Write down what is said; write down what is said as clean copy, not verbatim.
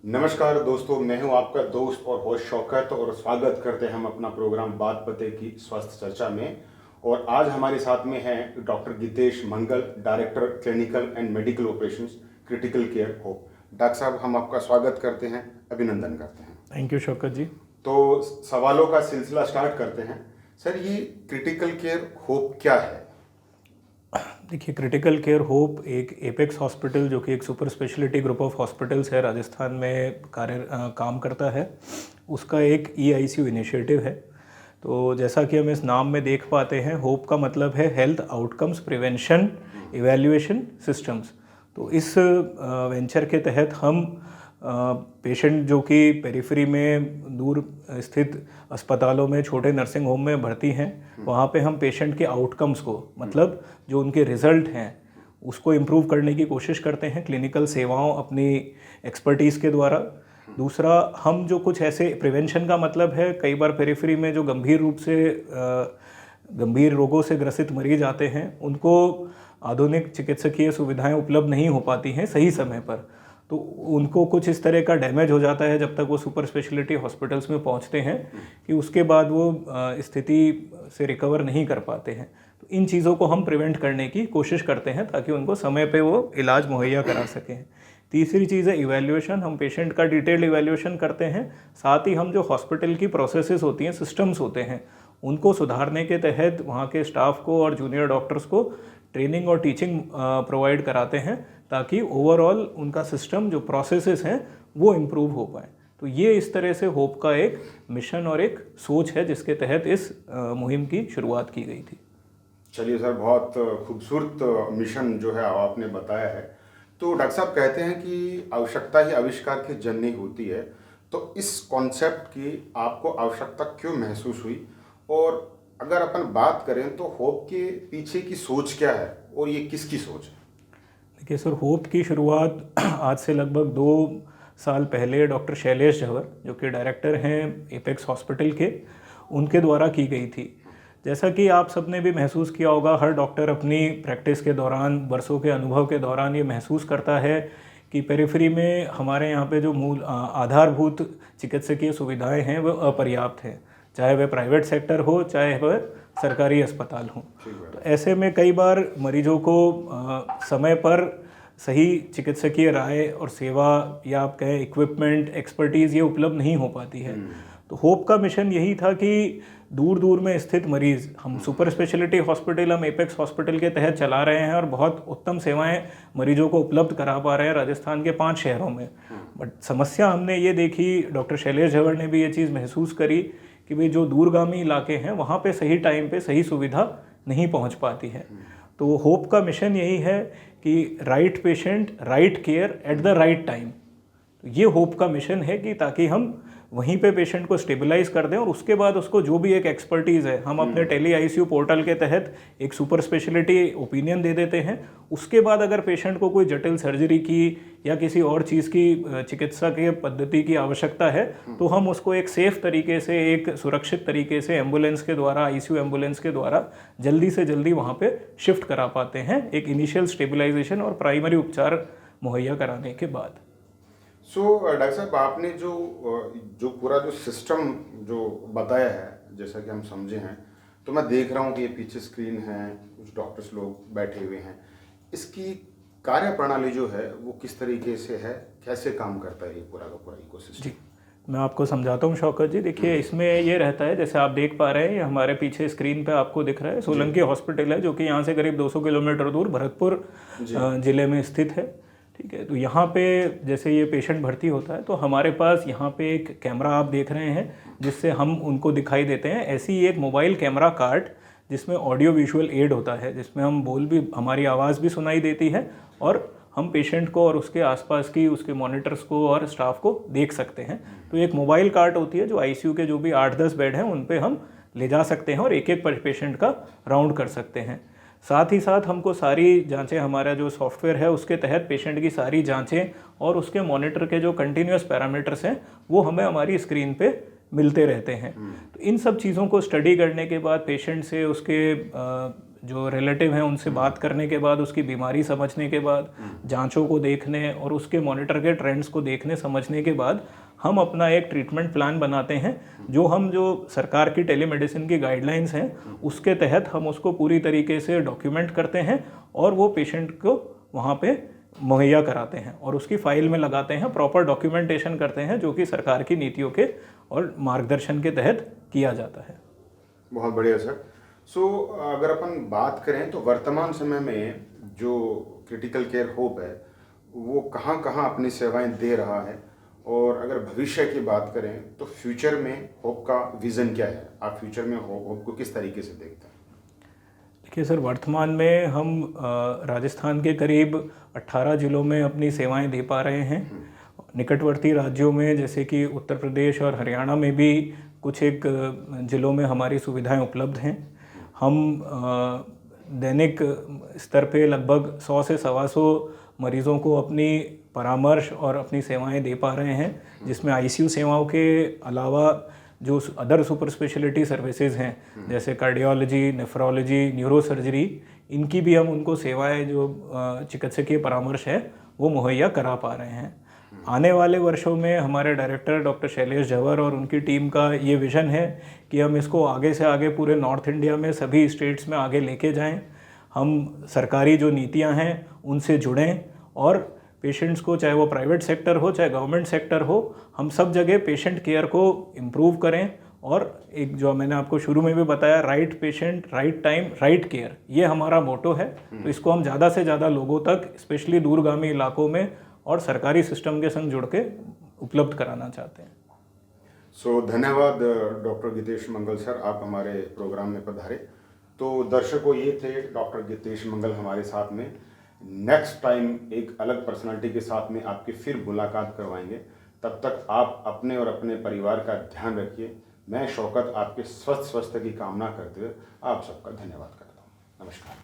नमस्कार दोस्तों, मैं हूं आपका दोस्त और होस्ट शौकत और स्वागत करते हैं हम अपना प्रोग्राम बात पते की स्वास्थ्य चर्चा में। और आज हमारे साथ में हैं doctor Geetesh Mangal, director clinical and medical operations, critical care hope. Doctor साहब, हम आपका स्वागत करते हैं, अभिनंदन करते हैं। Thank you Shaukat ji. तो सवालों का सिलसिला स्टार्ट करते हैं। सर, ये क्रिटिकल केयर होप क्या है? देखिए, क्रिटिकल केयर होप एक एपेक्स हॉस्पिटल जो कि एक super speciality group of hospitals है, राजस्थान में काम करता है, उसका एक EICU इनिशिएटिव है। तो जैसा कि हम इस नाम में देख पाते हैं, होप का मतलब है health outcomes prevention evaluation systems. तो इस वेंचर के तहत हम पेशेंट जो कि पेरिफेरी में दूर स्थित अस्पतालों में, छोटे नर्सिंग होम में भर्ती हैं, वहाँ पे हम पेशेंट के आउटकम्स को, मतलब जो उनके रिज़ल्ट हैं, उसको इम्प्रूव करने की कोशिश करते हैं क्लिनिकल सेवाओं अपनी एक्सपर्टीज़ के द्वारा। दूसरा, हम जो कुछ ऐसे प्रिवेंशन का मतलब है, कई बार पेरिफेरी में जो गंभीर रूप से गंभीर रोगों से ग्रसित मरीज आते हैं, उनको आधुनिक चिकित्सकीय सुविधाएं उपलब्ध नहीं हो पाती हैं सही समय पर। तो उनको कुछ इस तरह का डैमेज हो जाता है जब तक वो सुपर स्पेशलिटी हॉस्पिटल्स में पहुंचते हैं कि उसके बाद वो स्थिति से रिकवर नहीं कर पाते हैं। तो इन चीज़ों को हम प्रिवेंट करने की कोशिश करते हैं ताकि उनको समय पे वो इलाज मुहैया करा सकें। तीसरी चीज़ है इवैल्यूएशन। हम पेशेंट का डिटेल्ड इवैल्यूएशन करते हैं। साथ ही हम जो हॉस्पिटल की प्रोसेसेस होती हैं, सिस्टम्स होते हैं, उनको सुधारने के तहत वहाँ के स्टाफ को और जूनियर डॉक्टर्स को ट्रेनिंग और टीचिंग प्रोवाइड कराते हैं ताकि ओवरऑल उनका सिस्टम, जो प्रोसेसेस हैं, वो इम्प्रूव हो पाए। तो ये इस तरह से होप का एक मिशन और एक सोच है जिसके तहत इस मुहिम की शुरुआत की गई थी। चलिए सर, बहुत खूबसूरत मिशन जो है आपने बताया है। तो डॉक्टर साहब कहते हैं कि आवश्यकता ही आविष्कार की जननी होती है। तो इस कॉन्सेप्ट की आपको आवश्यकता क्यों महसूस हुई? और अगर अपन बात करें तो होप के पीछे की सोच क्या है और ये किसकी सोच है? देखिए सर, होप की शुरुआत आज से लगभग 2 साल पहले डॉक्टर शैलेश झवर, जो कि डायरेक्टर हैं एपेक्स हॉस्पिटल के, उनके द्वारा की गई थी। जैसा कि आप सबने भी महसूस किया होगा, हर डॉक्टर अपनी प्रैक्टिस के दौरान, वर्षों के अनुभव के दौरान ये महसूस करता है कि पेरिफेरी में हमारे यहाँ पे जो मूल आधारभूत चिकित्सकीय सुविधाएं हैं वो अपर्याप्त हैं, चाहे वह प्राइवेट सेक्टर हो, चाहे वह सरकारी अस्पताल हो। तो ऐसे में कई बार मरीजों को समय पर सही चिकित्सकीय राय और सेवा, या आप कहें इक्विपमेंट, एक्सपर्टीज़, ये उपलब्ध नहीं हो पाती है। तो होप का मिशन यही था कि दूर दूर में स्थित मरीज़, हम सुपर स्पेशलिटी हॉस्पिटल, हम एपेक्स हॉस्पिटल के तहत चला रहे हैं और बहुत उत्तम सेवाएं मरीजों को उपलब्ध करा पा रहे हैं राजस्थान के 5 शहरों में। बट समस्या हमने ये देखी, डॉक्टर शैलेश झवर ने भी ये चीज़ महसूस करी कि भाई जो दूरगामी इलाके हैं वहाँ पे सही टाइम पे सही सुविधा नहीं पहुँच पाती है। तो होप का मिशन यही है कि right patient, right care at the right time. तो ये होप का मिशन है कि ताकि हम वहीं पे पेशेंट को स्टेबलाइज कर दें और उसके बाद उसको जो भी एक एक्सपर्टीज़ है, हम अपने टेली ICU पोर्टल के तहत एक सुपर स्पेशलिटी ओपिनियन दे देते हैं। उसके बाद अगर पेशेंट को कोई जटिल सर्जरी की या किसी और चीज़ की चिकित्सा की पद्धति की आवश्यकता है, तो हम उसको एक सेफ तरीके से, एक सुरक्षित तरीके से एम्बुलेंस के द्वारा, ICU एम्बुलेंस के द्वारा जल्दी से जल्दी वहाँ पे शिफ्ट करा पाते हैं, एक इनिशियल स्टेबलाइजेशन और प्राइमरी उपचार मुहैया कराने के बाद। डॉक्टर साहब, आपने जो पूरा जो सिस्टम जो बताया है, जैसा कि हम समझे हैं, तो मैं देख रहा हूँ कि ये पीछे स्क्रीन है, कुछ डॉक्टर्स लोग बैठे हुए हैं। इसकी कार्य प्रणाली जो है वो किस तरीके से है, कैसे काम करता है ये पूरा का पूरा इकोसिस्टम? जी, मैं आपको समझाता हूँ शौकत जी। देखिए, इसमें ये रहता है, जैसे आप देख पा रहे हैं, ये हमारे पीछे स्क्रीन पे आपको दिख रहा है, सोलंकी हॉस्पिटल है, जो कि यहाँ से करीब 200 किलोमीटर दूर भरतपुर ज़िले में स्थित है। ठीक है। तो यहाँ पे जैसे ये पेशेंट भर्ती होता है तो हमारे पास यहाँ पे एक कैमरा आप देख रहे हैं जिससे हम उनको दिखाई देते हैं। ऐसी एक मोबाइल कैमरा कार्ड जिसमें ऑडियो विजुअल एड होता है, जिसमें हम बोल भी, हमारी आवाज़ भी सुनाई देती है और हम पेशेंट को और उसके आसपास की, उसके मॉनिटर्स को और स्टाफ को देख सकते हैं। तो एक मोबाइल कार्ट होती है जो ICU के जो भी 8-10 बेड हैं उन पे हम ले जा सकते हैं और एक एक पेशेंट का राउंड कर सकते हैं। साथ ही साथ हमको सारी जांचें, हमारा जो सॉफ्टवेयर है उसके तहत पेशेंट की सारी जांचें और उसके मॉनिटर के जो कंटिन्यूस पैरामीटर्स हैं वो हमें हमारी स्क्रीन पे मिलते रहते हैं। तो इन सब चीज़ों को स्टडी करने के बाद पेशेंट से उसके जो रिलेटिव हैं उनसे बात करने के बाद, उसकी बीमारी समझने के बाद, जांचों को देखने और उसके मॉनिटर के ट्रेंड्स को देखने समझने के बाद हम अपना एक ट्रीटमेंट प्लान बनाते हैं, जो सरकार की टेलीमेडिसिन की गाइडलाइंस हैं उसके तहत हम उसको पूरी तरीके से डॉक्यूमेंट करते हैं और वो पेशेंट को वहाँ पे मुहैया कराते हैं और उसकी फाइल में लगाते हैं, प्रॉपर डॉक्यूमेंटेशन करते हैं, जो कि सरकार की नीतियों के और मार्गदर्शन के तहत किया जाता है। बहुत बढ़िया सर। सो अगर अपन बात करें तो वर्तमान समय में जो क्रिटिकल केयर होप है वो कहाँ कहाँ अपनी सेवाएं दे रहा है, और अगर भविष्य की बात करें तो फ्यूचर में होप का विज़न क्या है? आप फ्यूचर में होप को किस तरीके से देखते हैं? देखिए सर, वर्तमान में हम राजस्थान के करीब 18 जिलों में अपनी सेवाएं दे पा रहे हैं। निकटवर्ती राज्यों में जैसे कि उत्तर प्रदेश और हरियाणा में भी कुछ एक जिलों में हमारी सुविधाएं उपलब्ध हैं। हम दैनिक स्तर पे लगभग 100 से 125 मरीज़ों को अपनी परामर्श और अपनी सेवाएं दे पा रहे हैं, जिसमें आईसीयू सेवाओं के अलावा जो अदर सुपर स्पेशलिटी सर्विसेज हैं जैसे कार्डियोलॉजी, नेफ्रोलॉजी, न्यूरोसर्जरी, इनकी भी हम उनको सेवाएं जो चिकित्सकीय परामर्श है वो मुहैया करा पा रहे हैं। आने वाले वर्षों में हमारे डायरेक्टर डॉक्टर शैलेश जवर और उनकी टीम का ये विज़न है कि हम इसको आगे से आगे पूरे नॉर्थ इंडिया में सभी स्टेट्स में आगे लेके जाएं। हम सरकारी जो नीतियां हैं उनसे जुड़ें और पेशेंट्स को, चाहे वो प्राइवेट सेक्टर हो चाहे गवर्नमेंट सेक्टर हो, हम सब जगह पेशेंट केयर को इम्प्रूव करें। और एक जो मैंने आपको शुरू में भी बताया, right patient right time right care, ये हमारा मोटो है। तो इसको हम ज़्यादा से ज़्यादा लोगों तक, स्पेशली दूरगामी इलाकों में और सरकारी सिस्टम के संग जुड़ के उपलब्ध कराना चाहते हैं। सो धन्यवाद डॉक्टर गीतेश मंगल सर, आप हमारे प्रोग्राम में पधारे। तो दर्शकों, ये थे डॉक्टर गीतेश मंगल हमारे साथ में। नेक्स्ट टाइम एक अलग पर्सनालिटी के साथ में आपकी फिर मुलाकात करवाएंगे। तब तक आप अपने और अपने परिवार का ध्यान रखिए। मैं शौकत आपके स्वस्थ स्वास्थ्य की कामना करते हुए आप सबका धन्यवाद करता हूँ। नमस्कार।